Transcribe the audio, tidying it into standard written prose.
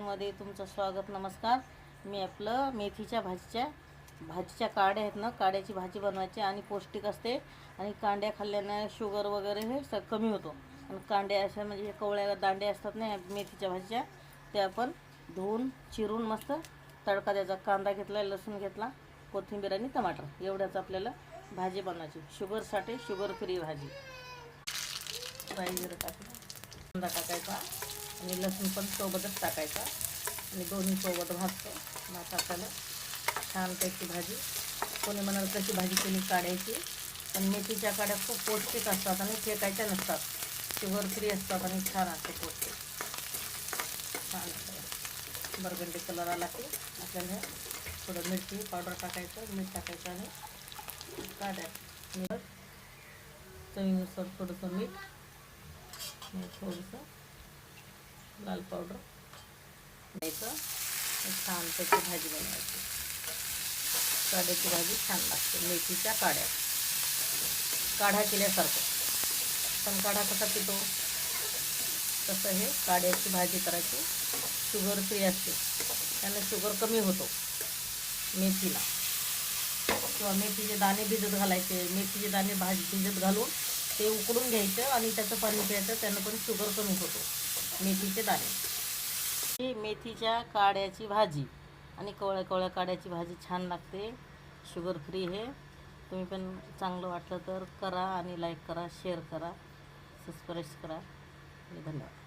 रेसिपीमध्ये तुमचं स्वागत. नमस्कार. मी आपलं मेथीच्या भाजीच्या काड्या आहेत ना, काड्याची भाजी बनवायची आणि पौष्टिक असते. आणि कांड्या खाल्ल्याने शुगर वगैरे हे कमी होतो. आणि कांड्या अशा म्हणजे कवळ्या दांड्या असतात ना मेथीच्या भाजीच्या, त्या आपण धुवून चिरून मस्त तडका द्यायचा. कांदा घेतला, लसूण घेतला, कोथिंबीर आणि टमाटर एवढ्याच आपल्याला भाजी बनवायची. शुगरसाठी शुगर फ्री भाजी. कांदा टाकायचा आणि लसूण पण सोबतच टाकायचा आणि दोन्ही सोबत भाजतो. मग टाकायला छानपैकी भाजी. कोणी म्हणाल कशी भाजी केली काढायची, पण मेथीच्या काड्या खूप पौष्टिक असतात आणि फेकायच्या नसतात, शुगर फ्री असतात आणि छान असते पौष्टिक. छान बरगंडी कलर आला की आपल्याला थोडं मिरची पावडर टाकायचं, मीठ टाकायचं आणि काढायचं. चवीनुसार थोडंसं मीठ, थोडंसं लाल पावडर द्यायचं. छानपैकी भाजी बनवायची. काड्याची भाजी छान लागते. मेथीच्या काड्या काढा केल्यासारखं. पण काढा कसा पितो तसं हे काड्याची भाजी करायची. शुगर फ्री असते, त्याने शुगर कमी होतो. मेथीला किंवा मेथीचे दाणे भिजत घालायचे. मेथीचे दाणे भिजत घालून ते उकडून घ्यायचं आणि त्याचं पाणी प्यायचं. त्यानं पण शुगर कमी होतो. मेथीचे दाणे. ही मेथीच्या काड्याची भाजी आणि कवळ्या कवळ्या काड्याची भाजी छान लागते. शुगर फ्री हे. तुम्ही पण चांगलं वाटलं तर करा आणि लाईक करा, शेअर करा, सबस्क्राईब करा. धन्यवाद.